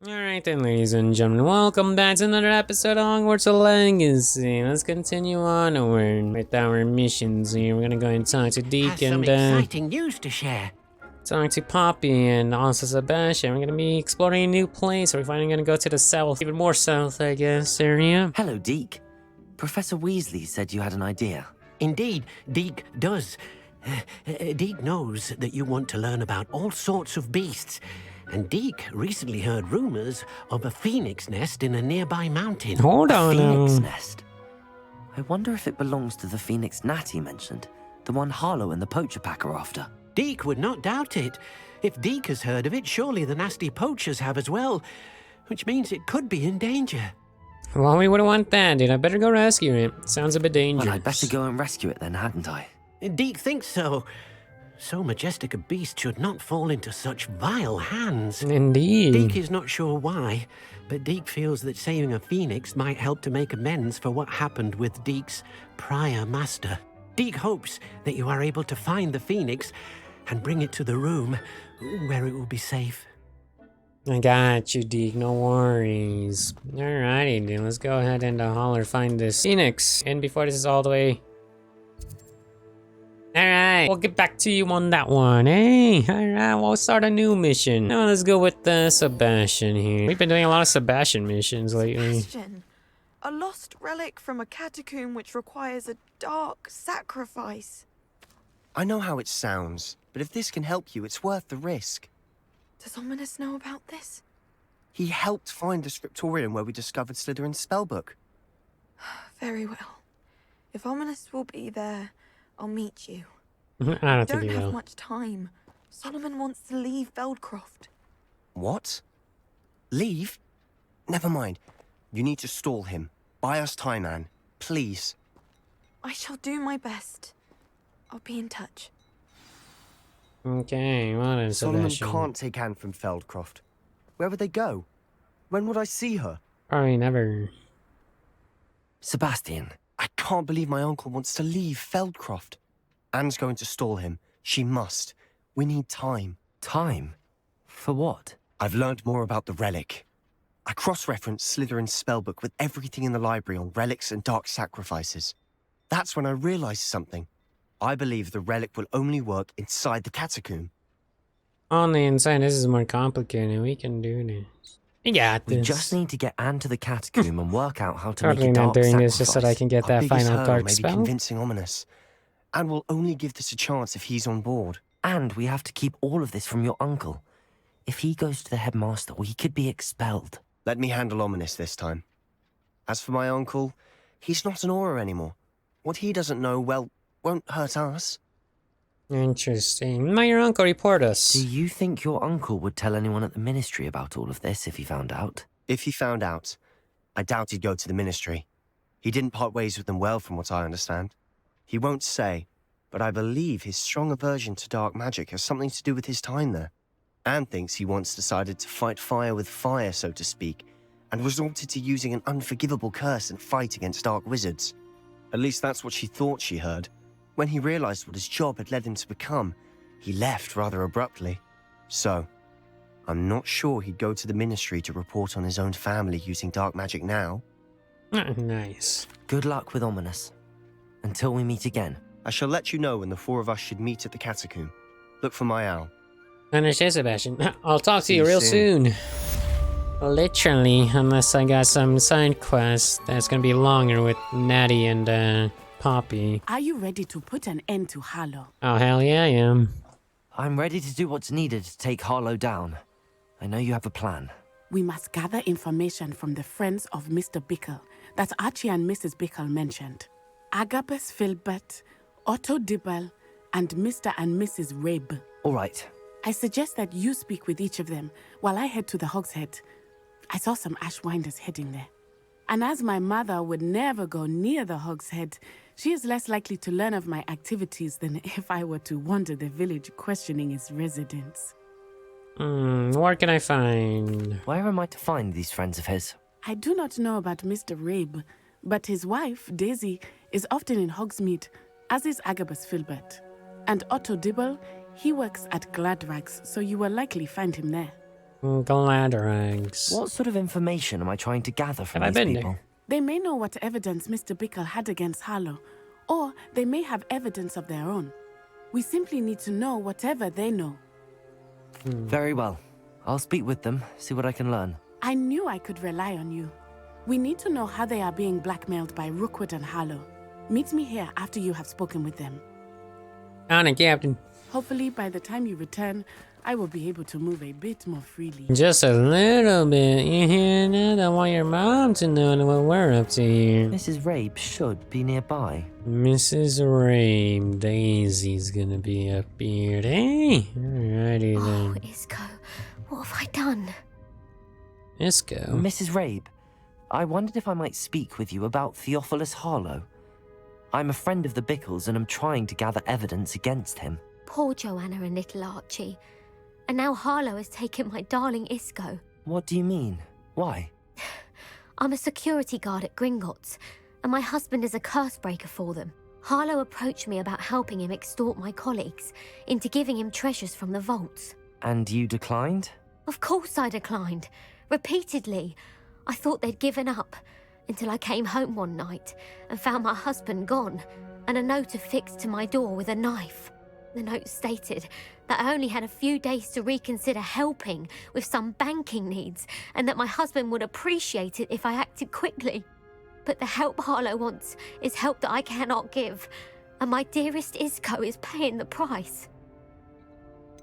Alright then, ladies and gentlemen, welcome back to another episode of Hogwarts Legacy. Let's continue onward with our missions here. We're gonna go and talk to Deke and exciting news to share. talk to Poppy and also Sebastian. We're gonna be exploring a new place. We're finally gonna go to the south, even more south, I guess, area. Hello, Deke. Professor Weasley said you had an idea. Indeed, Deke does. Deke knows that you want to learn about all sorts of beasts. And Deke recently heard rumors of a phoenix nest in a nearby mountain. Hold on Phoenix now. nest. I wonder if it belongs to the phoenix Natty mentioned, the one Harlow and the poacher pack are after. Deke would not doubt it. If Deke has heard of it, surely the nasty poachers have as well, which means it could be in danger. Well, we wouldn't want that, dude. I better go rescue it. Sounds a bit dangerous. Well, I'd better go and rescue it then, hadn't I? Deke thinks so. So majestic a beast should not fall into such vile hands. Indeed. Deke is not sure why, but Deke feels that saving a phoenix might help to make amends for what happened with Deke's prior master. Deke hopes that you are able to find the phoenix and bring it to the room where it will be safe. I got you, Deke. No worries. Alrighty, dude. Let's go ahead and holler find this phoenix. And before this is all the way... Alright, we'll get back to you on that one, eh? Alright, we'll start a new mission. Now let's go with Sebastian here. We've been doing a lot of Sebastian missions lately. Sebastian, a lost relic from a catacomb which requires a dark sacrifice. I know how it sounds, but if this can help you, it's worth the risk. Does Ominous know about this? He helped find the scriptorium where we discovered Slytherin's spellbook. Very well. If Ominous will be there, I'll meet you. I don't Don't think he have will. much time. Solomon wants to leave Feldcroft. What? Leave? Never mind. You need to stall him. Buy us time, Anne. Please. I shall do my best. I'll be in touch. Okay, what is Solomon Sebastian? can't take Anne from Feldcroft. Where would they go? When would I see her? Probably never. Sebastian, I can't believe my uncle wants to leave Feldcroft. Anne's going to stall him. She must. We need time. time? For what? I've learned more about the relic. I cross-referenced Slytherin's spellbook with everything in the library on relics and dark sacrifices. That's when I realized something. I believe the relic will only work inside the catacomb. On the inside, this is more complicated. We can do this. We got this. We just need to get Anne to the catacomb and work out how to Totally make a not dark doing sacrifice. this just so that I can get Our that biggest final hurdle dark may be spell. convincing Ominous. And we'll only give this a chance if he's on board. And we have to keep all of this from your uncle. If he goes to the headmaster, we could be expelled. Let me handle Ominous this time. As for my uncle, he's not an Auror anymore. What he doesn't know, well, won't hurt us. Interesting. Might your uncle report us? Do you think your uncle would tell anyone at the ministry about all of this if he found out? If he found out, I doubt he'd go to the ministry. He didn't part ways with them well, from what I understand. He won't say, but I believe his strong aversion to dark magic has something to do with his time there. Anne thinks he once decided to fight fire with fire, so to speak, and resorted to using an unforgivable curse and fight against dark wizards. At least that's what she thought she heard. When he realized what his job had led him to become, he left rather abruptly. So, I'm not sure he'd go to the ministry to report on his own family using dark magic now. Nice. Good luck with Ominous. Until we meet again. I shall let you know when the four of us should meet at the catacomb. Look for my owl. Understand, Sebastian. I'll talk to See you you real soon. soon. Literally, unless I got some side quest that's gonna be longer with Natty and Poppy. Are you ready to put an end to Harlow? Oh, hell yeah, I am. I'm ready to do what's needed to take Harlow down. I know you have a plan. We must gather information from the friends of Mr. Bickle that Archie and Mrs. Bickle mentioned. Agabus Filbert, Otto Dibble, and Mr. and Mrs. Rabe. All right. I suggest that you speak with each of them while I head to the Hogshead. I saw some Ashwinders heading there. And as my mother would never go near the Hogshead, she is less likely to learn of my activities than if I were to wander the village questioning its residents. Where can I find? Where am I to find these friends of his? I do not know about Mr. Rabe, but his wife, Daisy, is often in Hogsmeade, as is Agabus Filbert. And Otto Dibble, he works at Gladrags, so you will likely find him there. Gladrags. What sort of information am I trying to gather from Have I these been people? there? They may know what evidence Mr. Bickle had against Harlow, or they may have evidence of their own. We simply need to know whatever they know. Very well. I'll speak with them, see what I can learn. I knew I could rely on you. We need to know how they are being blackmailed by Rookwood and Harlow. Meet me here after you have spoken with them. On it, Captain. Hopefully, by the time you return, I will be able to move a bit more freely. Just a little bit. You hear that? I want your mom to know what we're up to here. Mrs. Rabe should be nearby. Mrs. Rabe, Daisy's gonna be up here. Hey! Alrighty Oh, then. Isco, what have I done? Isco. Mrs. Rabe, I wondered if I might speak with you about Theophilus Harlow. I'm a friend of the Bickles and I'm trying to gather evidence against him. Poor Joanna and little Archie. And now Harlow has taken my darling Isco. What do you mean? Why? I'm a security guard at Gringotts, and my husband is a curse breaker for them. Harlow approached me about helping him extort my colleagues into giving him treasures from the vaults. And you declined? Of course I declined. Repeatedly. I thought they'd given up, until I came home one night and found my husband gone, and a note affixed to my door with a knife. The note stated that I only had a few days to reconsider helping with some banking needs, and that my husband would appreciate it if I acted quickly. But the help Harlow wants is help that I cannot give, and my dearest Isco is paying the price.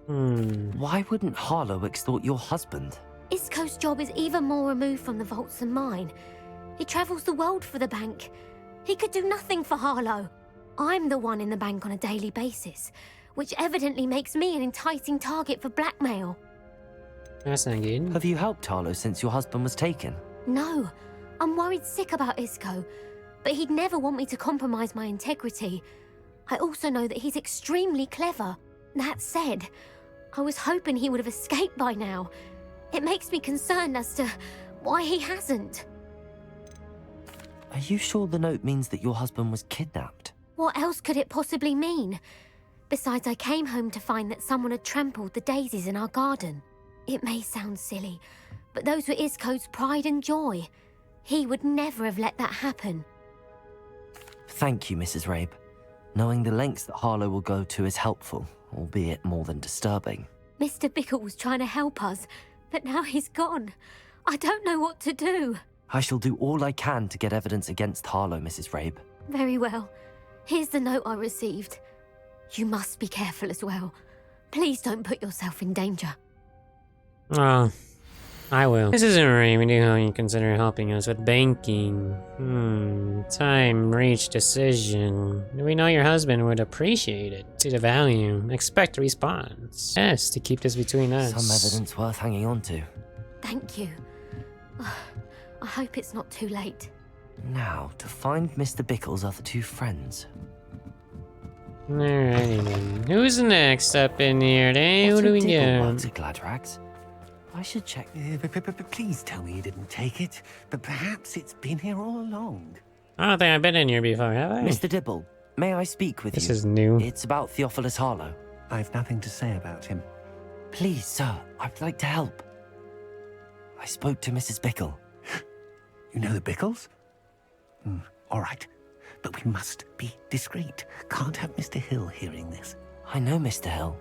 Why wouldn't Harlow extort your husband? Isco's job is even more removed from the vaults than mine. He travels the world for the bank. He could do nothing for Harlow. I'm the one in the bank on a daily basis, which evidently makes me an enticing target for blackmail. That's not good. Have you helped Harlow since your husband was taken? No, I'm worried sick about Isco, but he'd never want me to compromise my integrity. I also know that he's extremely clever. That said, I was hoping he would have escaped by now. It makes me concerned as to why he hasn't. Are you sure the note means that your husband was kidnapped? What else could it possibly mean? Besides, I came home to find that someone had trampled the daisies in our garden. It may sound silly, but those were Isco's pride and joy. He would never have let that happen. Thank you, Mrs. Rabe. Knowing the lengths that Harlow will go to is helpful, albeit more than disturbing. Mr. Bickle was trying to help us, but now he's gone. I don't know what to do. I shall do all I can to get evidence against Harlow, Mrs. Rabe. Very well. Here's the note I received. You must be careful as well. Please don't put yourself in danger. Oh, I will. This isn't right. We do how you consider helping us with banking. Time reached decision. We know your husband would appreciate it. See the value. Expect a response. Yes, to keep this between us. Some evidence worth hanging on to. Thank you. I hope it's not too late. Now, to find Mr. Bickle's other two friends. Alrighty then. Who's next up in here, eh? Who do we Dibble got? works at Gladrags. I should check. Please tell me you didn't take it. But perhaps it's been here all along. I don't think I've been in here before, have I? Mr. Dibble, may I speak with This you? is new. It's about Theophilus Harlow. I've nothing to say about him. Please, sir, I'd like to help. I spoke to Mrs. Bickle. You know the Bickles? All right. But we must be discreet. Can't have Mr. Hill hearing this. I know Mr. Hill.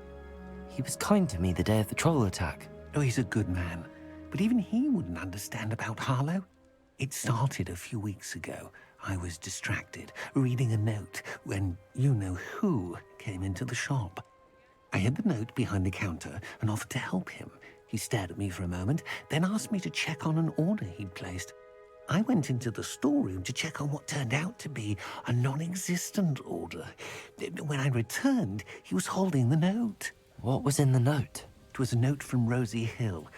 He was kind to me the day of the troll attack. Oh, he's a good man. But even he wouldn't understand about Harlow. It started a few weeks ago. I was distracted, reading a note, when you-know-who came into the shop. I hid the note behind the counter and offered to help him. He stared at me for a moment, then asked me to check on an order he'd placed. I went into the storeroom to check on what turned out to be a non-existent order. When I returned, he was holding the note. What was in the note? It was a note from Rosie Hill,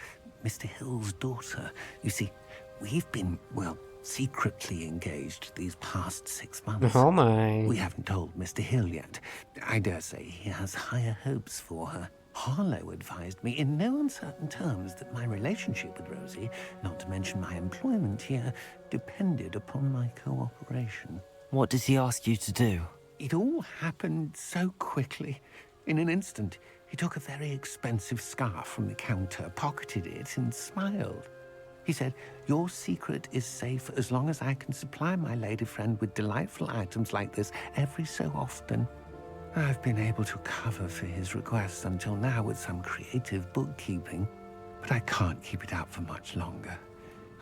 Mr. Hill's daughter. You see, we've been, secretly engaged these past 6 months. Oh my. We haven't told Mr. Hill yet. I dare say he has higher hopes for her. Harlow advised me in no uncertain terms that my relationship with Rosie, not to mention my employment here, depended upon my cooperation. What does he ask you to do? It all happened so quickly. In an instant, He took a very expensive scarf from the counter, pocketed it, and smiled. He said, "Your secret is safe as long as I can supply my lady friend with delightful items like this every so often." I've been able to cover for his requests until now with some creative bookkeeping, but I can't keep it up for much longer.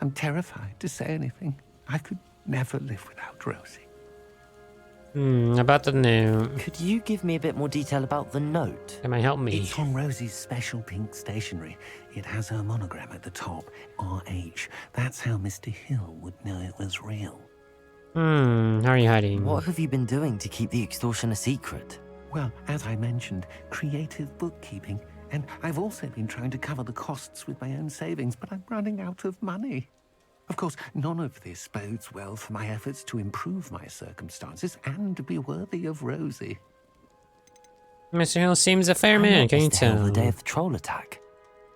I'm terrified to say anything. I could never live without Rosie. About the note. Could you give me a bit more detail about the note? That might help me. It's on Rosie's special pink stationery. It has her monogram at the top, RH. That's how Mr. Hill would know it was real. How are you hiding? What have you been doing to keep the extortion a secret? Well, as I mentioned, creative bookkeeping. And I've also been trying to cover the costs with my own savings, but I'm running out of money. Of course, none of this bodes well for my efforts to improve my circumstances and to be worthy of Rosie. Mr. Hill seems a fair I man, met can you Mr. Hill tell? the day of the troll attack.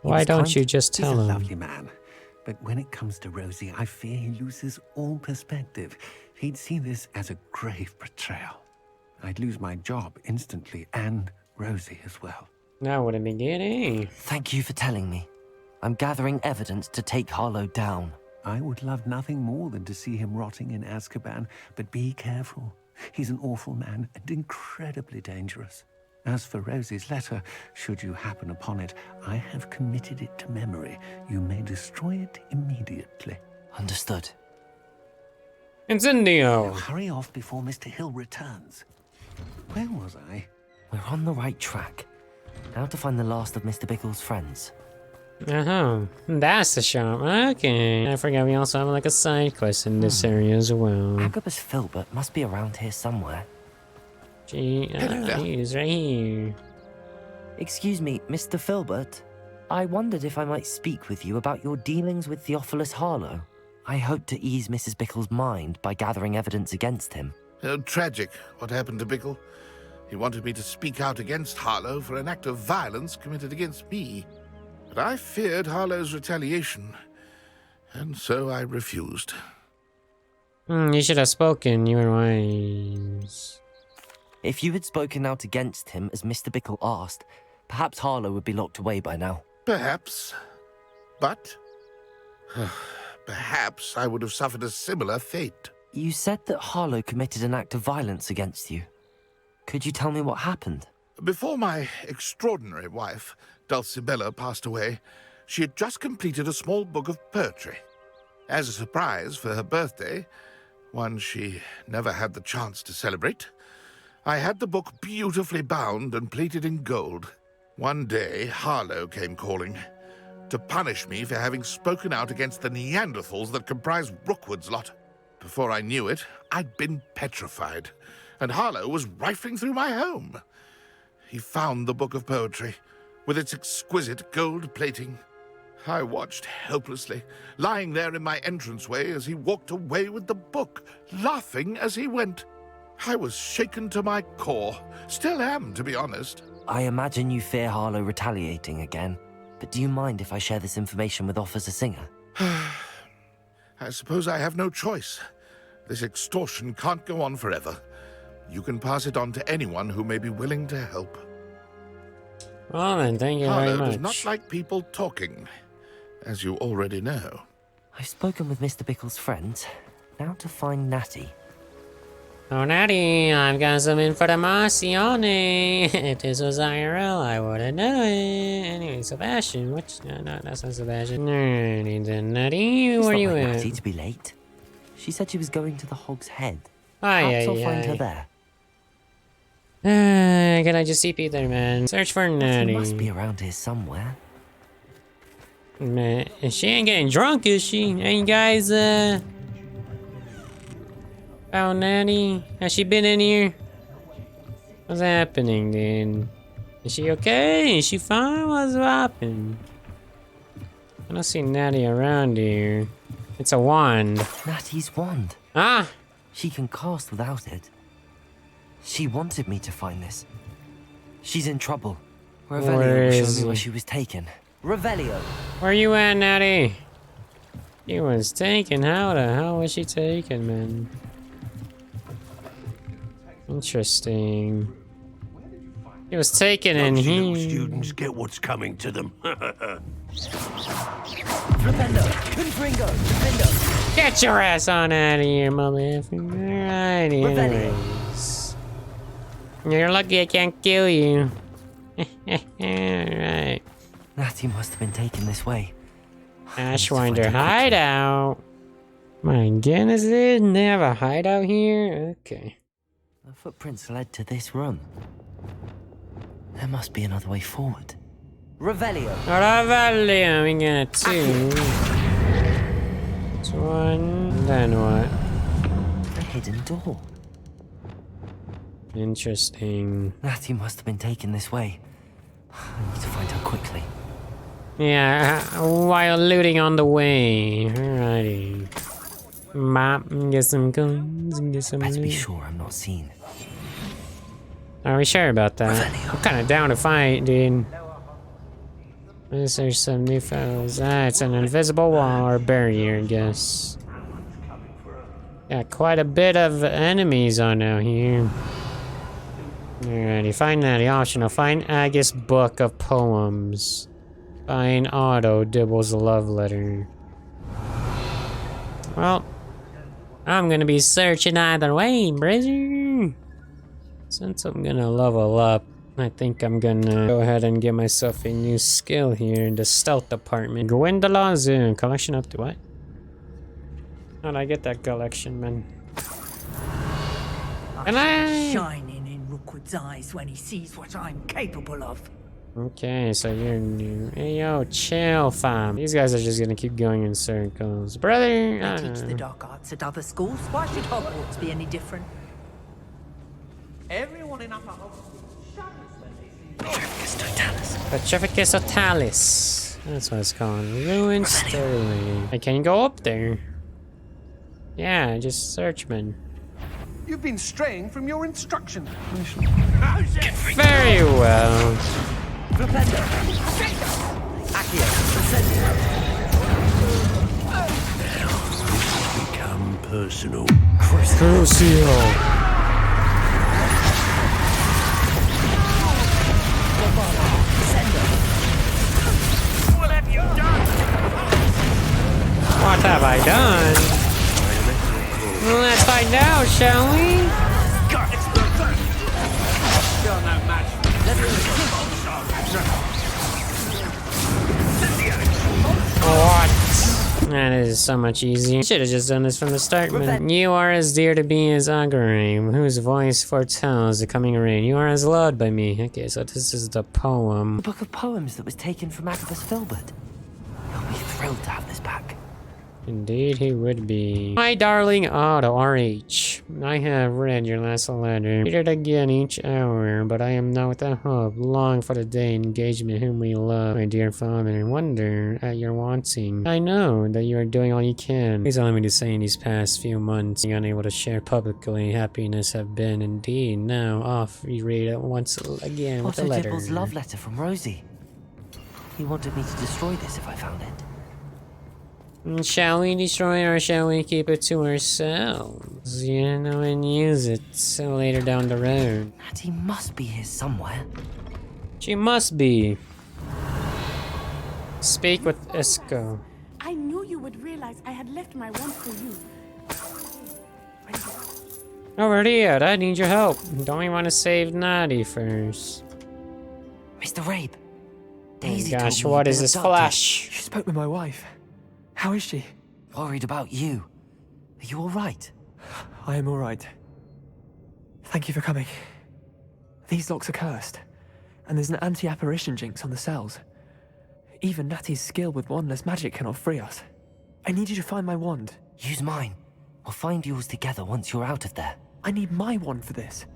He Why was don't kind. you just He's tell a him? lovely man, but when it comes to Rosie, I fear he loses all perspective. He'd see this as a grave betrayal. I'd lose my job instantly, and Rosie as well. Now what a beginning. Thank you for telling me. I'm gathering evidence to take Harlow down. I would love nothing more than to see him rotting in Azkaban, but be careful. He's an awful man and incredibly dangerous. As for Rosie's letter, should you happen upon it, I have committed it to memory. You may destroy it immediately. Understood. Incendio. Now hurry off before Mr. Hill returns. Where was I? We're on the right track. Now to find the last of Mr. Bickle's friends. That's the shop. Okay. I forgot we also have like a side quest in this area as well. Agabus Filbert must be around here somewhere. Gee, he's right here. Excuse me, Mr. Filbert. I wondered if I might speak with you about your dealings with Theophilus Harlow. I hope to ease Mrs. Bickle's mind by gathering evidence against him. Tragic, what happened to Bickle. He wanted me to speak out against Harlow for an act of violence committed against me. But I feared Harlow's retaliation, and so I refused. You should have spoken. You were wise. If you had spoken out against him as Mr. Bickle asked, perhaps Harlow would be locked away by now. Perhaps. But perhaps I would have suffered a similar fate. You said that Harlow committed an act of violence against you. Could you tell me what happened? Before my extraordinary wife, Dulcibella, passed away, she had just completed a small book of poetry. As a surprise for her birthday, one she never had the chance to celebrate, I had the book beautifully bound and plated in gold. One day, Harlow came calling to punish me for having spoken out against the Neanderthals that comprise Rookwood's lot. Before I knew it, I'd been petrified, and Harlow was rifling through my home. He found the book of poetry, with its exquisite gold plating. I watched helplessly, lying there in my entranceway as he walked away with the book, laughing as he went. I was shaken to my core. Still am, to be honest. I imagine you fear Harlow retaliating again, but do you mind if I share this information with Officer Singer? I suppose I have no choice. This extortion can't go on forever. You can pass it on to anyone who may be willing to help. Well then, thank you very Harlow much. does not like people talking, as you already know. I've spoken with Mr. Bickle's friends. Now to find Natty. Oh, Natty, I've got some information. If this was IRL, I wouldn't know it. Anyway, Sebastian, which... No, that's not Sebastian. Natty, It's where not you like at? Natty to be late. She said she was going to the Hog's Head. Aye, Perhaps I'll find her there. Can I just CP there, man? Search for She Natty. must be around here somewhere. Man, she ain't getting drunk, is she? Hey, you guys, found Natty? Has she been in here? What's happening, then? Is she okay? Is she fine? What's happening? I don't see Natty around here. It's a wand. Natty's wand. Ah! She can cast without it. She wanted me to find this. She's in trouble. Where Revelio will show is me where he? she was taken. Revelio! Where you at, Natty? She was taken. How the hell was she taken, man? Interesting. He was taken in Little here. students get what's coming to them. Get your ass on out of here, motherfucker. Alright, anyways. You're lucky I can't kill you. Alright. Natty must have been taken this way. Ashwinder hideout. My goodness, didn't they have a hideout here? Okay. The footprints led to this room. There must be another way forward. Revelio. Revelio, we got two. It's one. Then what? A hidden door. Interesting. Natty must have been taken this way. I need to find her quickly. Yeah, while looting on the way. Alrighty. Map, get some guns, get some Better be loot. sure I'm not seen. Are we sure about that? I'm kind of down to fight, dude. Is there some new foes? Ah, it's an invisible wall or barrier, I guess. Got quite a bit of enemies on out here. Alrighty, find that optional. Find Agus Book of Poems. Find Otto Dibble's love letter. Well, I'm gonna be searching either way, brother. Since I'm gonna level up, I think I'm gonna go ahead and get myself a new skill here in the stealth department. Gwendolyn Zoom. Collection up to what? How'd I get that collection, man? And shining in Rookwood's eyes when he sees what I'm capable of. Okay, so you're new. Hey, yo, chill, fam. These guys are just gonna keep going in circles. Brother! They teach the dark arts at other schools. Why should Hogwarts be any different? Everyone in Upper Hogwarts. Petrificus Totalis. That's what it's called. Ruined Sterling. Hey, can you go up there? Yeah, just search, man. You've been straying from your instruction. Very well. Become personal. Crucial. What have I done? Let's find out, shall we? What? That is so much easier. Should have just done this from the start, man. You are as dear to me as Agarim, whose voice foretells the coming rain. You are as loved by me. Okay, so this is the poem. The book of poems that was taken from Agabus Filbert. He'll be thrilled to have this back. Indeed, he would be. My darling Otto, R.H. I have read your last letter. Read it again each hour, but I am not without hope. Long for the day engagement whom we love, my dear father. Wonder at your wanting. I know that you are doing all you can. Please allow me to say in these past few months, being unable to share publicly happiness have been indeed. Now, off we read it once again with the Otto letter. Dibble's love letter from Rosie. He wanted me to destroy this if I found it. Shall we destroy it or shall we keep it to ourselves? You know, and use it so later down the road. Natty must be here somewhere. She must be. Speak with Isco. I knew you would realize I had left my wand for you. Over here, I need your help. Don't we want to save Natty first? Mr. Rabe. Oh gosh, what is this flash? She spoke with my wife. How is she? Worried about you. Are you all right? I am all right. Thank you for coming. These locks are cursed, and there's an anti-apparition jinx on the cells. Even Natty's skill with wandless magic cannot free us. I need you to find my wand. Use mine. We'll find yours together once you're out of there. I need my wand for this.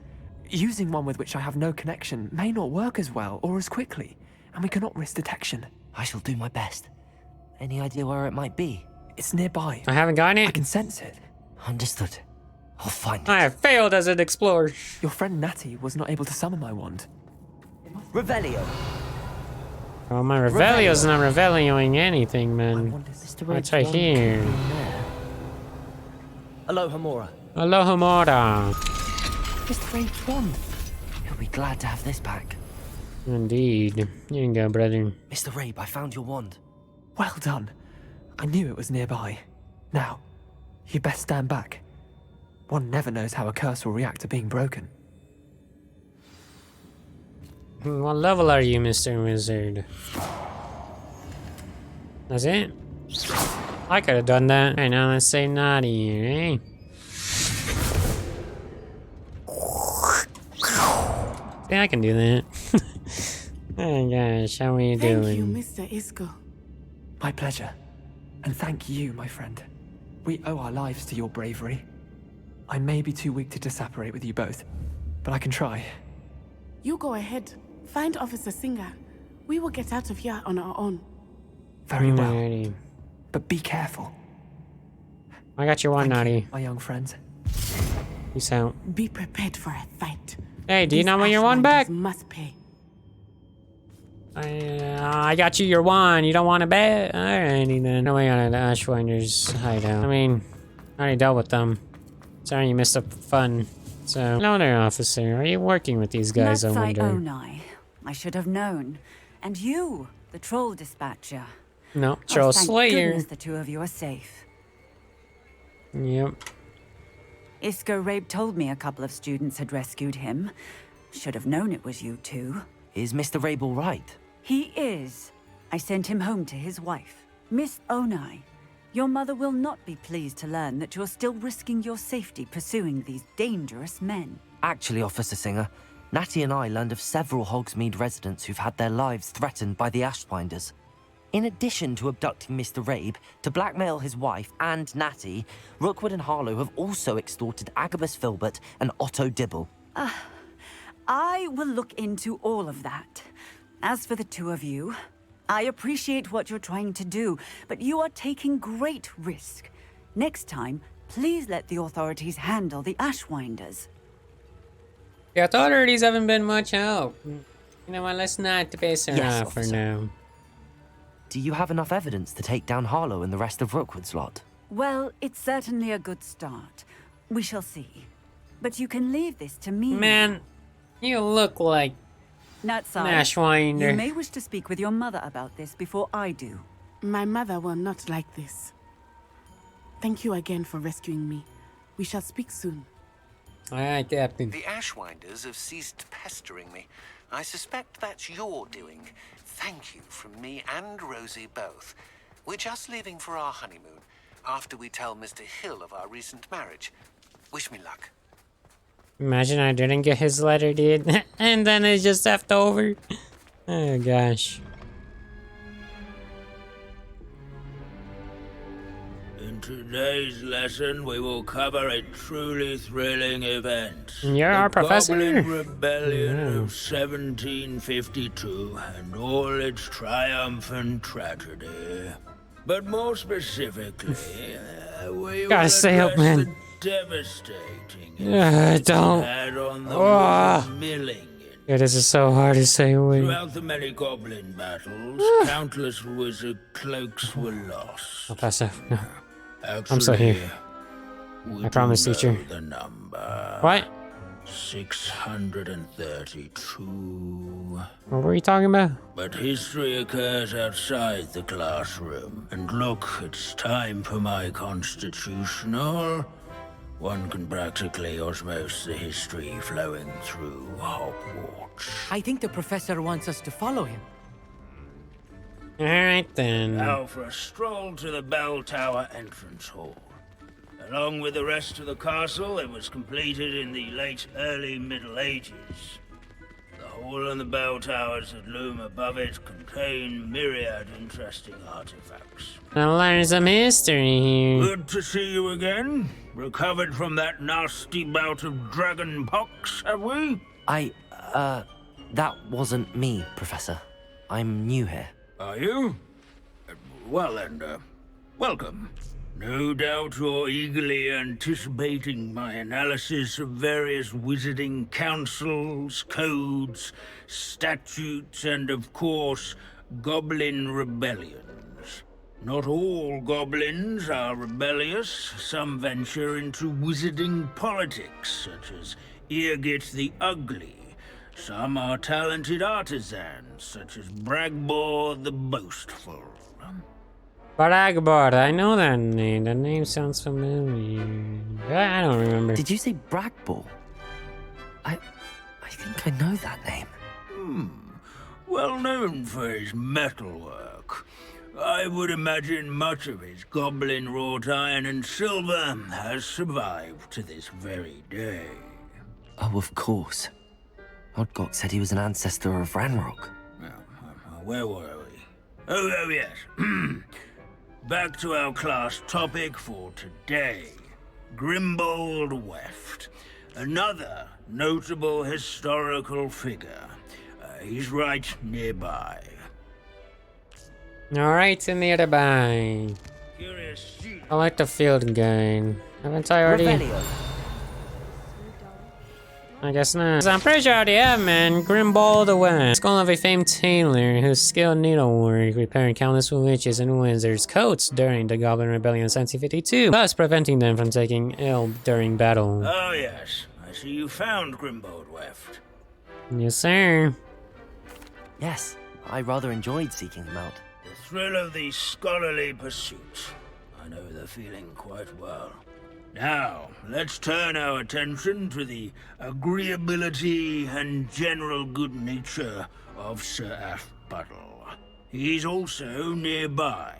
Using one with which I have no connection may not work as well or as quickly, and we cannot risk detection. I shall do my best. Any idea where it might be? It's nearby. I haven't gotten it. I can sense it. Understood. I'll find it. I have failed as an explorer. Your friend Natty was not able to summon my wand. Revelio. Oh, my Revelio's not Revelioing anything, man. What's right here? Alohomora. Alohomora. Mr. Rabe's wand. He'll be glad to have this back. Indeed. Here you go, brother. Mr. Rabe, I found your wand. Well done. I knew it was nearby. Now, you best stand back. One never knows how a curse will react to being broken. What level are you, Mr. Wizard? That's it? I could have done that. Alright, now let's say naughty here, eh? Yeah, I can do that. Oh gosh, how are you doing? Thank you, Mr. Isco. My pleasure. And thank you, my friend. We owe our lives to your bravery. I may be too weak to disapparate with you both, but I can try. You go ahead. Find Officer Singer. We will get out of here on our own. Very well. Alrighty. But be careful. I got your one, Thank naughty. you, my young friends. Peace out. Be prepared for a fight. Hey, do you These not want your one Ashwinders back? Must pay. I got you your wand. You don't want it back? Alrighty then. No way on the Ashwinder's hideout. I mean, I already dealt with them. Sorry you missed the fun. So, hello there, officer. Are you working with these guys, I wonder? Onai. I should have known. And you, the troll dispatcher. No, troll thank slayer. goodness the two of you are safe. Yep. Isco Rabe told me a couple of students had rescued him. Should have known it was you two. Is Mr. Rabe all right? He is. I sent him home to his wife. Miss Onai, your mother will not be pleased to learn that you're still risking your safety pursuing these dangerous men. Actually, Officer Singer, Natty and I learned of several Hogsmeade residents who've had their lives threatened by the Ashwinders. In addition to abducting Mr. Rabe to blackmail his wife and Natty, Rookwood and Harlow have also extorted Agabus Filbert and Otto Dibble. I will look into all of that. As for the two of you, I appreciate what you're trying to do, but you are taking great risk. Next time, please let the authorities handle the Ashwinders. The authorities haven't been much help. You know what, let's not base her Yes, off for officer. now. Do you have enough evidence to take down Harlow and the rest of Rookwood's lot? Well, it's certainly a good start. We shall see. But you can leave this to me. Man, you look like Natsai, Ashwinder. you may wish to speak with your mother about this before I do. My mother will not like this. Thank you again for rescuing me. We shall speak soon. Alright, Captain. The Ashwinders have ceased pestering me. I suspect that's your doing. Thank you from me and Rosie both. We're just leaving for our honeymoon after we tell Mr. Hill of our recent marriage. Wish me luck. Imagine I didn't get his letter, dude. And then it's just left over. Oh, gosh. In today's lesson, we will cover a truly thrilling event. You're our professor? Goblin Rebellion of 1752 and all its triumphant tragedy. But more specifically, we Gotta will stay up, address man. the devastating don't. it had on the Oh. milling. Yeah, this is so hard to say away. Throughout the many goblin battles, countless wizard cloaks were lost. I'll pass out. No. Actually, I'm still here. we I promise, do teacher. know the number. What? 632. What were you talking about? But history occurs outside the classroom. And look, it's time for my constitutional. One can practically osmose the history flowing through Hogwarts. I think the professor wants us to follow him. Alright then. Now for a stroll to the bell tower entrance hall. Along with the rest of the castle, it was completed in the late early Middle Ages. The hall and the bell towers that loom above it contain myriad interesting artifacts. I learned some history here. Good to see you again. Recovered from that nasty bout of dragon pox, have we? That wasn't me, Professor. I'm new here. Are you? Well then, welcome. No doubt you're eagerly anticipating my analysis of various wizarding councils, codes, statutes, and of course, goblin rebellions. Not all goblins are rebellious. Some venture into wizarding politics, such as Eargit the Ugly, Some are talented artisans, such as Bragbor the Boastful. Bragbor, I know that name. That name sounds familiar. I don't remember. Did you say Bragbor? I think I know that name. Well known for his metalwork. I would imagine much of his goblin wrought iron and silver has survived to this very day. Oh, of course. Odgok said he was an ancestor of Ranrock. Where were we? Oh yes. Back to our class topic for today. Grimbold Weft. Another notable historical figure. He's right nearby. Alright, nearby. I like the field guide. Haven't I already? Revelio. I guess not. I'm pretty sure I already have, man. Grimbold the West. Skull of a famed tailor who skilled needlework, repairing countless witches and wizards' coats during the Goblin Rebellion in 1752, thus preventing them from taking ill during battle. Oh yes, I see you found Grimbold Weft. Yes, sir. Yes, I rather enjoyed seeking him out. The thrill of the scholarly pursuit. I know the feeling quite well. Now, let's turn our attention to the agreeability and general good nature of Sir Aphbuttle. He's also nearby.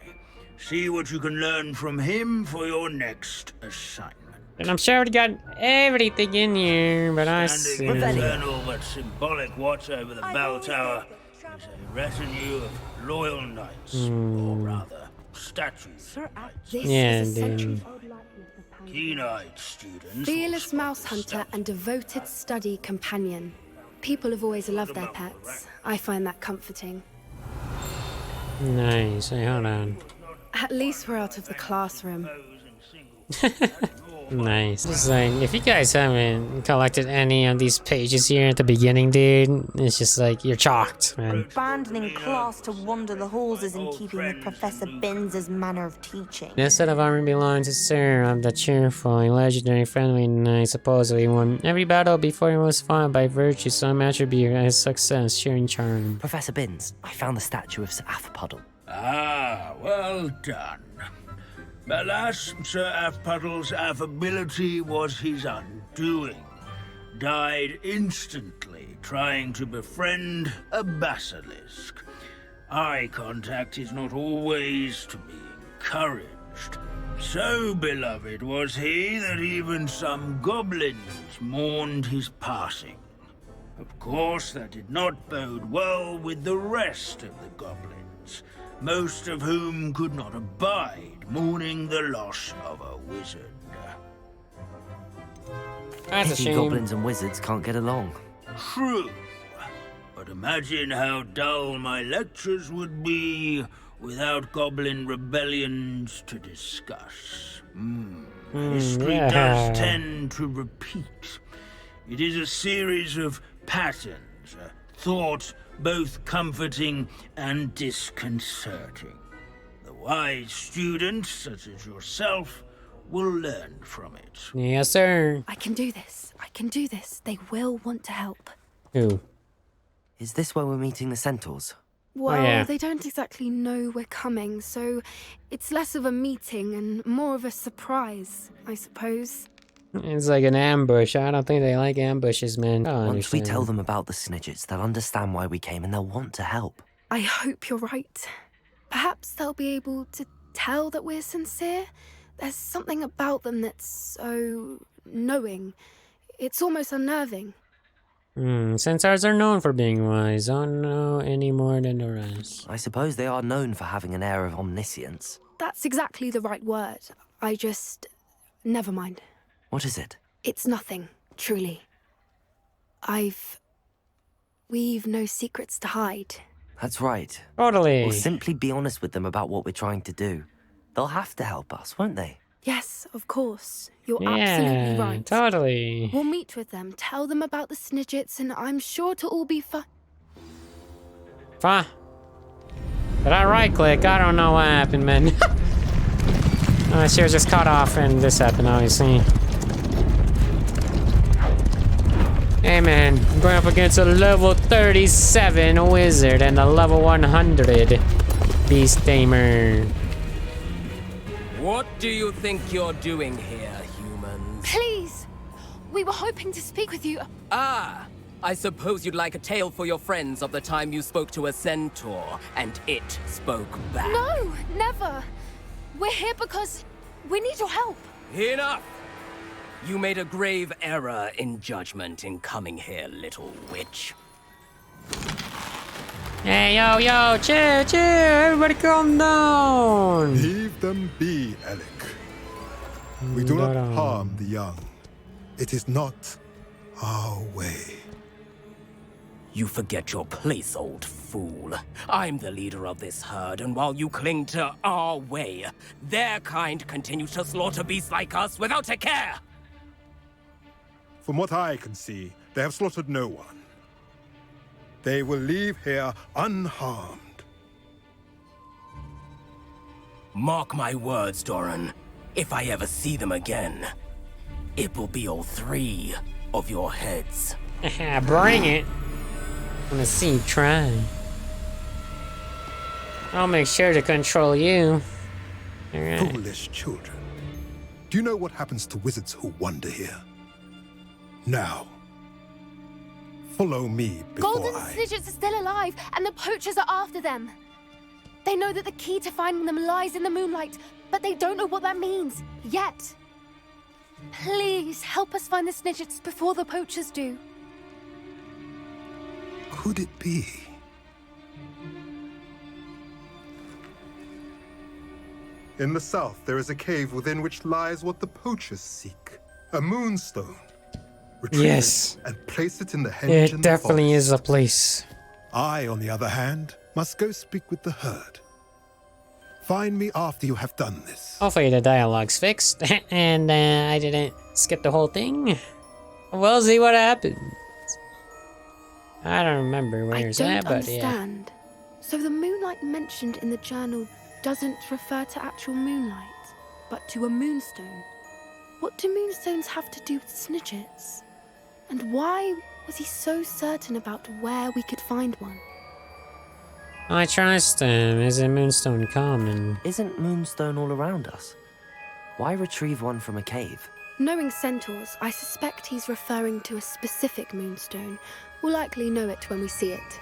See what you can learn from him for your next assignment. And I'm sure I already got everything in here, but I see. Standing in eternal but symbolic watch over the bell tower is a retinue of loyal knights, or rather, statues. Yeah, dude. Keen-eyed students. Fearless mouse hunter and devoted study companion. People have always loved their pets. I find that comforting. Nice. Hey, hold on. At least we're out of the classroom. Nice. Just like, if you guys haven't collected any of these pages here at the beginning, dude, it's just like, you're chalked, man. Abandoning class to wander the halls is in keeping with Professor Binns' manner of teaching. This set of armor belongs to Sir of the Cheerful, a legendary friendly knight, supposedly won every battle before he was fought by virtue, some attribute of his success, cheering charm. Professor Binns, I found the statue of Sir Aphbuttle. Ah, well done. Alas, Sir Aphbuttle's affability was his undoing. Died instantly trying to befriend a basilisk. Eye contact is not always to be encouraged. So beloved was he that even some goblins mourned his passing. Of course, that did not bode well with the rest of the goblins, most of whom could not abide mourning the loss of a wizard. That's a Pity shame. goblins and wizards can't get along. True. But imagine how dull my lectures would be without goblin rebellions to discuss. History yeah. does tend to repeat. It is a series of patterns, a thought both comforting and disconcerting. The wise students, such as yourself, will learn from it. Yes, sir. I can do this. I can do this. They will want to help. Who? Is this where we're meeting the Centaurs? Well, yeah. they don't exactly know we're coming, so it's less of a meeting and more of a surprise, I suppose. It's like an ambush. I don't think they like ambushes, man. Once we tell them about the Snidgets, they'll understand why we came and they'll want to help. I hope you're right. Perhaps they'll be able to tell that we're sincere. There's something about them that's so knowing. It's almost unnerving. Centaurs are known for being wise. Don't know any more than the rest. I suppose they are known for having an air of omniscience. That's exactly the right word. I just... Never mind. What is it? It's nothing, truly. We've no secrets to hide. That's right. Totally. Or simply be honest with them about what we're trying to do. They'll have to help us, won't they? Yes, of course. You're absolutely right. Totally. We'll meet with them, tell them about the Snidgets, and I'm sure to all be fine. Did I right click? I don't know what happened, man. She was just cut off and this happened, obviously. Hey man, I'm going up against a level 37 wizard and a level 100 beast tamer. What do you think you're doing here, humans? Please! We were hoping to speak with you. Ah! I suppose you'd like a tale for your friends of the time you spoke to a centaur, and it spoke back. No, never. We're here because we need your help. Enough! You made a grave error in judgment in coming here, little witch. Hey, yo, chill, everybody calm down. Leave them be, Alec. We do not harm the young. It is not our way. You forget your place, old fool. I'm the leader of this herd, and while you cling to our way, their kind continues to slaughter beasts like us without a care! From what I can see, they have slaughtered no one. They will leave here unharmed. Mark my words, Doran. If I ever see them again, it will be all 3 of your heads. Bring it. I wanna see you try. I'll make sure to control you. Alright. Foolish children. Do you know what happens to wizards who wander here? Now, follow me before Golden Snidgets are still alive, and the poachers are after them. They know that the key to finding them lies in the moonlight, but they don't know what that means, yet. Please, help us find the Snidgets before the poachers do. Could it be? In the south, there is a cave within which lies what the poachers seek. A moonstone. Retrieve Yes. it and place it in the henge. It definitely is a place. I, on the other hand, must go speak with the herd. Find me after you have done this. Hopefully the dialogue's fixed, and I didn't skip the whole thing. We'll see what happens. I don't remember where it's at, but yeah. Understand. So the moonlight mentioned in the journal doesn't refer to actual moonlight, but to a moonstone. What do moonstones have to do with Snidgets? And why was he so certain about where we could find one? I trust him. Is a moonstone common? Isn't moonstone all around us? Why retrieve one from a cave? Knowing centaurs, I suspect he's referring to a specific moonstone. We'll likely know it when we see it.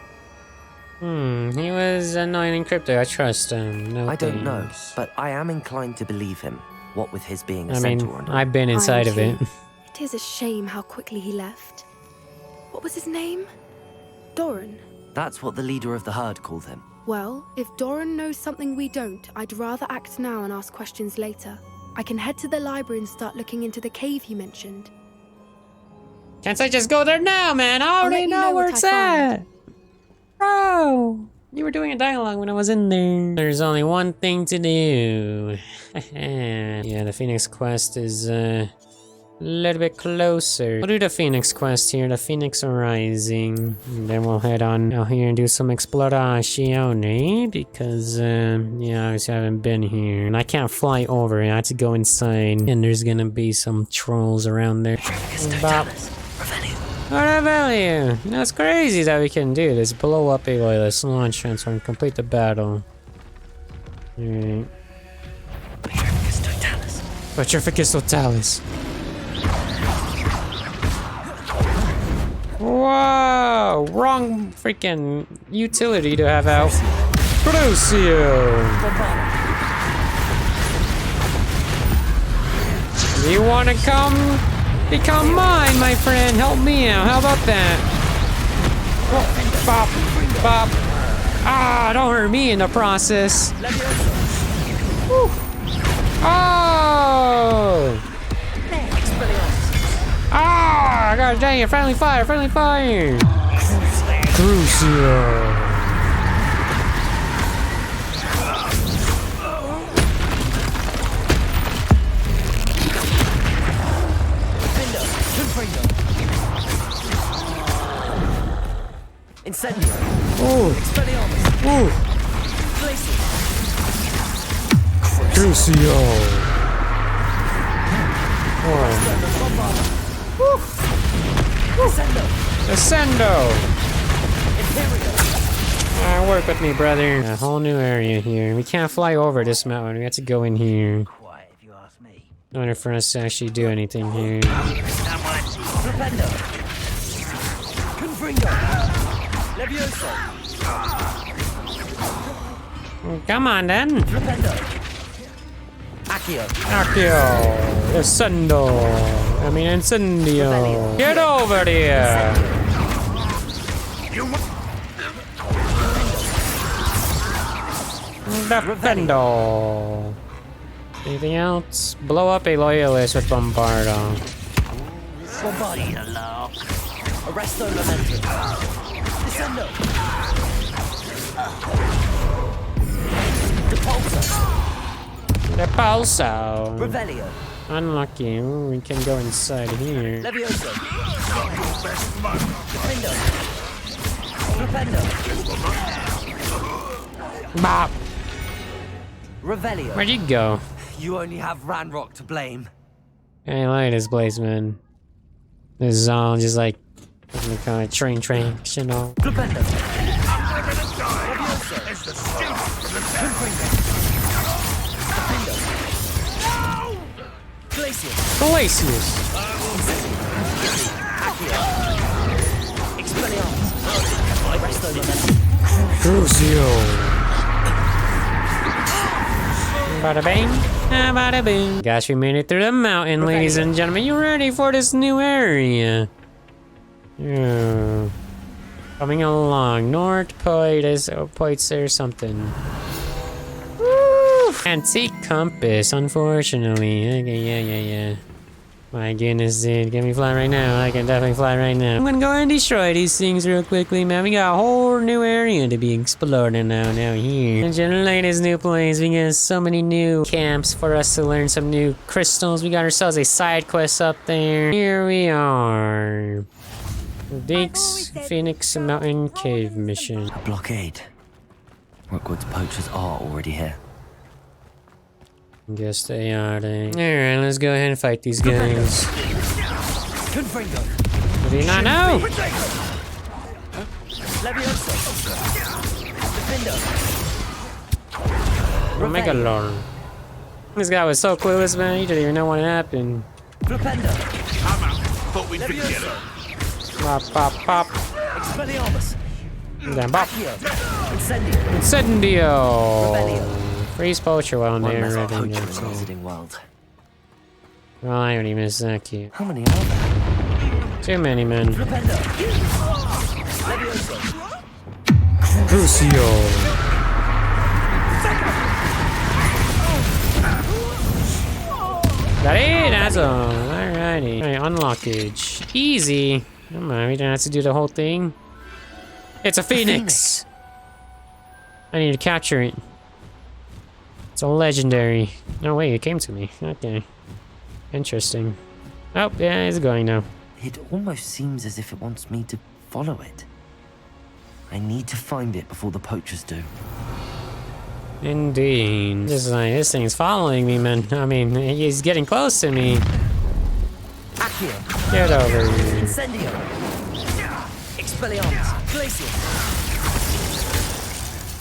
He was annoying in crypto. I trust him. No I don't know, thanks. but I am inclined to believe him. What with his being a I mean, centaur and all. I've been inside of it. It is a shame how quickly he left. What was his name? Doran. That's what the leader of the herd called him. Well, if Doran knows something we don't, I'd rather act now and ask questions later. I can head to the library and start looking into the cave he mentioned. Can't I just go there now, man? I already know where it's at. Bro, you were doing a dialogue when I was in there. There's only one thing to do. Yeah, the Phoenix quest is a little bit closer. We'll do the Phoenix quest here, the Phoenix Rising. And then we'll head on out here and do some exploration, because, yeah, obviously I haven't been here. And I can't fly over it, I have to go inside. And there's gonna be some trolls around there. Revelio! You know, it's crazy that we can do this. Blow up a wireless launch transfer and complete the battle. Alright. Petrificus Totalis. Whoa! Wrong freaking utility to have out. Crucio! You wanna come? Become mine, my friend. Help me out. How about that? Oh, bop, bop. Ah, don't hurt me in the process. Whew. Oh! Ah! God dang it! Friendly fire! Friendly fire! Crucio. Incendio. Ooh. Expelliarmus. Ooh. Crucio. Incendio. Ascendo! Work with me, brother. A whole new area here. We can't fly over this mountain. We have to go in here. In order for us to actually do anything here. Come on, then. Accio. Ascendo. I mean, Incendio. Get over here. Defendo. Anything else? Blow up a loyalist with Bombardo. Arresto Memento. Descendo. Repulso. Revelio. Unlucky. Ooh, we can go inside here. Levioso. Flipendo. Bop. Revelio. Where'd you go? You only have Ranrock to blame. I like this place, man. This is all just like, what do you call it? Train, you know. Flipendo. Glacius. Crucio. Bada bang, bada boom. Gosh, we made it through the mountain, ladies and gentlemen. You ready for this new area? Yeah. Coming along. North Point is points or something. Woo! Antique compass, unfortunately. Okay, yeah. My goodness, dude. Can we fly right now? I can definitely fly right now. I'm gonna go and destroy these things real quickly, man. We got a whole new area to be exploring now here. And generally, this new place, we got so many new camps for us to learn some new crystals. We got ourselves a side quest up there. Here we are. Deeks Phoenix Mountain Cave mission. A blockade. Rookwood's poachers are already here. Guess they are. Alright, let's go ahead and fight these guys. What do you not know? Omega Lord. This guy was so clueless, man. He didn't even know what happened. Thought we'd be together. Pop. Damn, bop. Incendio. Freeze poacher while there already. Well, I already missed that cue. How many are there? Too many, man. Crucio. Got it? That's all. Alrighty. Alright, unlockage. Easy. Come on, we don't have to do the whole thing. It's a phoenix. I need to capture it. It's a legendary. No, wait, it came to me. Okay. Interesting. Oh, yeah, it's going now. It almost seems as if it wants me to follow it. I need to find it before the poachers do. Indeed. Just like, this thing's following me, man. I mean, he's getting close to me. Accio. Get over here. Incendio. Expelliarmus. Glacius.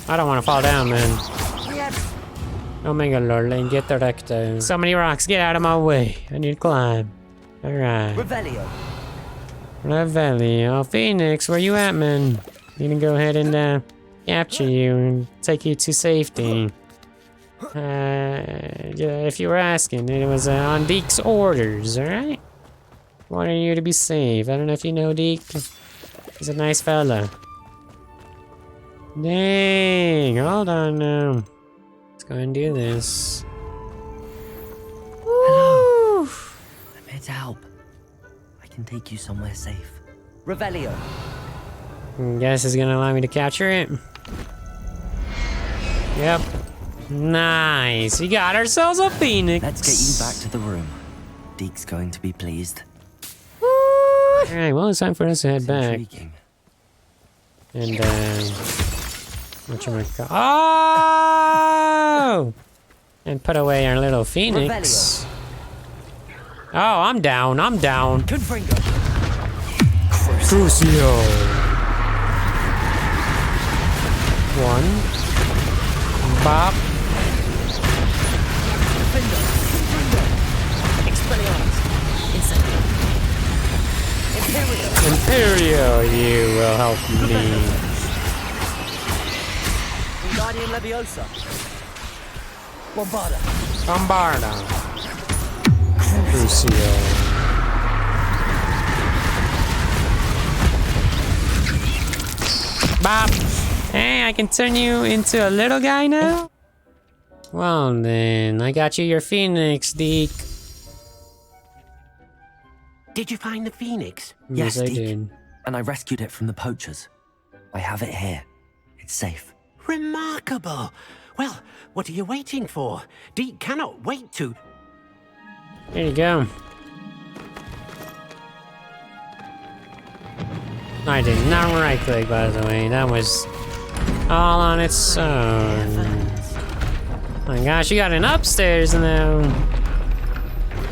I don't want to fall down, man. Omega Lord, and get the recto. So many rocks, get out of my way. I need to climb. Alright. Revelio. Phoenix, where you at, man? Need to go ahead and capture you and take you to safety. Yeah, if you were asking, it was on Deek's orders, alright? Wanted you to be safe. I don't know if you know Deek. He's a nice fella. Dang, hold on now. Let's go and do this. Hello. I'm here to help. I can take you somewhere safe. Revelio. Guess it's gonna allow me to capture it. Yep. Nice. We got ourselves a phoenix. Let's get you back to the room. Deek's going to be pleased. Alright, well, it's time for us to head back. And, whatchamacallit. Oh! And put away our little phoenix. Oh, I'm down. Crucio. Crucio. 1. Bop. Imperio, you will help me. Guardian Leviosa. Bombarda. Bombarda. Crucio. Bop. Hey, I can turn you into a little guy now? Well then, I got you your phoenix, Deke. Did you find the phoenix? Yes, I did. And I rescued it from the poachers. I have it here. It's safe. Remarkable. Well, what are you waiting for? Deke cannot wait to... There you go. I did not right click, by the way. That was all on its own. Oh my gosh, you got an upstairs now.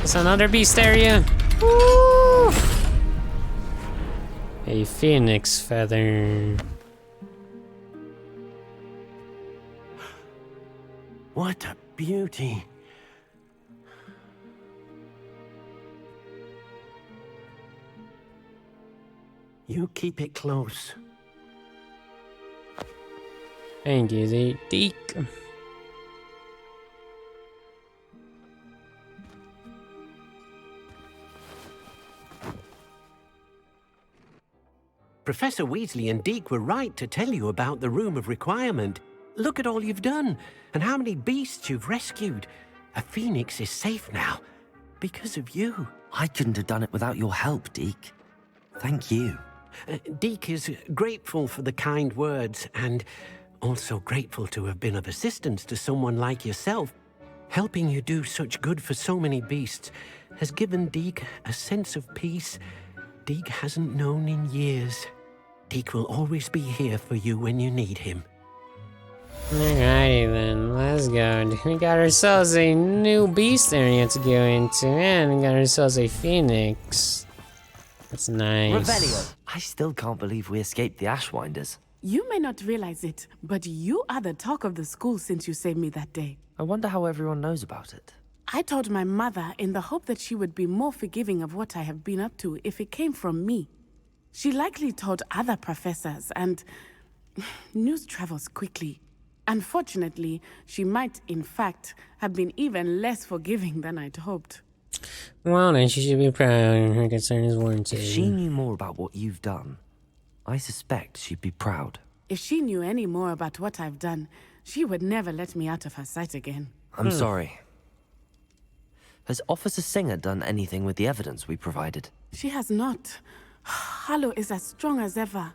It's another beast area. Woo! A phoenix feather. What a beauty. You keep it close. Thank you, Deke. Professor Weasley and Deke were right to tell you about the Room of Requirement. Look at all you've done, and how many beasts you've rescued. A phoenix is safe now, because of you. I couldn't have done it without your help, Deke. Thank you. Deke is grateful for the kind words, and also grateful to have been of assistance to someone like yourself. Helping you do such good for so many beasts has given Deke a sense of peace Deke hasn't known in years. Deke will always be here for you when you need him. Alrighty then, let's go. We got ourselves a new beast area to go into, and we got ourselves a phoenix. That's nice. Revelio. I still can't believe we escaped the Ashwinders. You may not realize it, but you are the talk of the school since you saved me that day. I wonder how everyone knows about it. I told my mother in the hope that she would be more forgiving of what I have been up to if it came from me. She likely told other professors, and news travels quickly. Unfortunately, she might, in fact, have been even less forgiving than I'd hoped. Well, then she should be proud. Her concern is warranted. If she knew more about what you've done, I suspect she'd be proud. If she knew any more about what I've done, she would never let me out of her sight again. I'm sorry. Has Officer Singer done anything with the evidence we provided? She has not. Harlow is as strong as ever.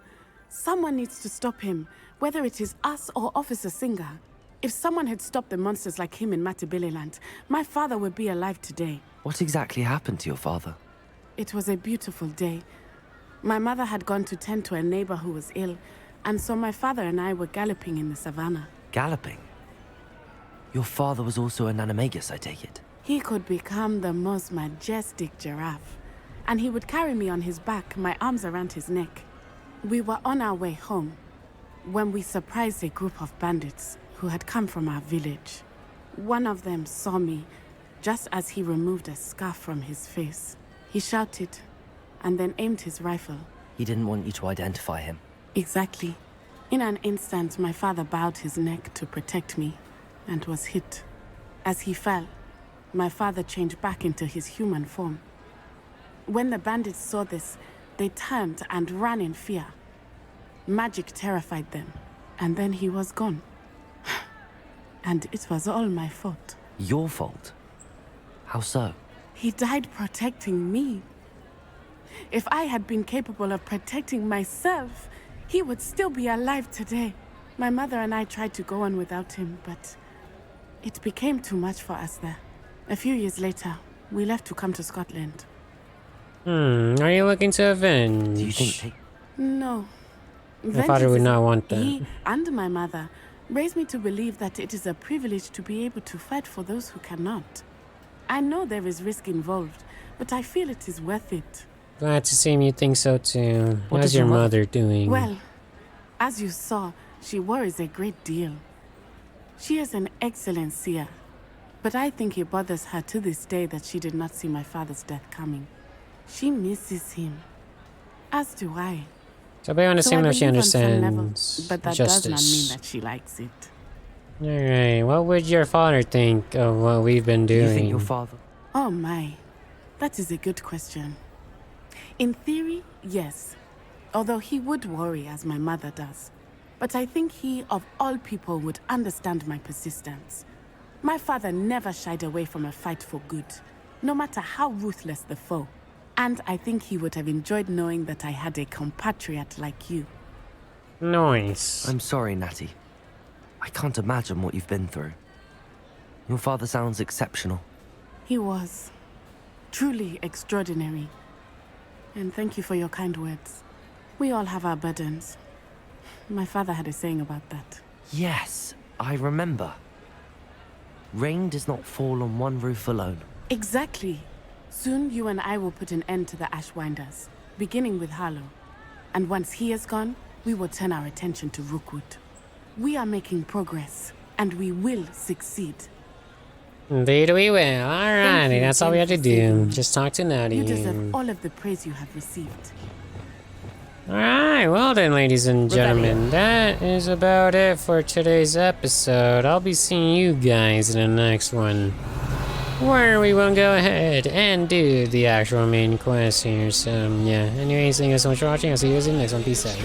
Someone needs to stop him, whether it is us or Officer Singer. If someone had stopped the monsters like him in Matabeleland, my father would be alive today. What exactly happened to your father? It was a beautiful day. My mother had gone to tend to a neighbor who was ill, and so my father and I were galloping in the savannah. Galloping? Your father was also an animagus, I take it? He could become the most majestic giraffe, and he would carry me on his back, my arms around his neck. We were on our way home when we surprised a group of bandits who had come from our village. One of them saw me just as he removed a scarf from his face. He shouted and then aimed his rifle. He didn't want you to identify him. Exactly. In an instant, my father bowed his neck to protect me and was hit. As he fell, my father changed back into his human form. When the bandits saw this, they turned and ran in fear. Magic terrified them, and then he was gone. And it was all my fault. Your fault? How so? He died protecting me. If I had been capable of protecting myself, he would still be alive today. My mother and I tried to go on without him, but it became too much for us there. A few years later, we left to come to Scotland. Are you looking to avenge? Do you think No. My father would not want that. He and my mother raised me to believe that it is a privilege to be able to fight for those who cannot. I know there is risk involved, but I feel it is worth it. Glad to see you think so too. What How's is your your mother doing? Well, as you saw, she worries a great deal. She is an excellent seer, but I think it bothers her to this day that she did not see my father's death coming. She misses him, as do I. So we want to assume that she believe on some level, understands but that justice. does not mean that she likes it. Alright, what would your father think of what we've been doing? You think your father? Oh my, that is a good question. In theory, yes. Although he would worry as my mother does. But I think he, of all people, would understand my persistence. My father never shied away from a fight for good, no matter how ruthless the foe. And I think he would have enjoyed knowing that I had a compatriot like you. Nice. I'm sorry, Natty. I can't imagine what you've been through. Your father sounds exceptional. He was. Truly extraordinary. And thank you for your kind words. We all have our burdens. My father had a saying about that. Yes, I remember. Rain does not fall on one roof alone. Exactly. Soon you and I will put an end to the Ashwinders, beginning with Harlow. And once he is gone, we will turn our attention to Rookwood. We are making progress, and we will succeed. Indeed we will. Alrighty, that's all we have to do. Just talk to Natty. You deserve all of the praise you have received. Alright, well then, ladies and gentlemen, that is about it for today's episode. I'll be seeing you guys in the next one, where we will go ahead and do the actual main quest here. So, yeah. Anyways, thank you guys so much for watching. I'll see you guys in the next one. Peace out.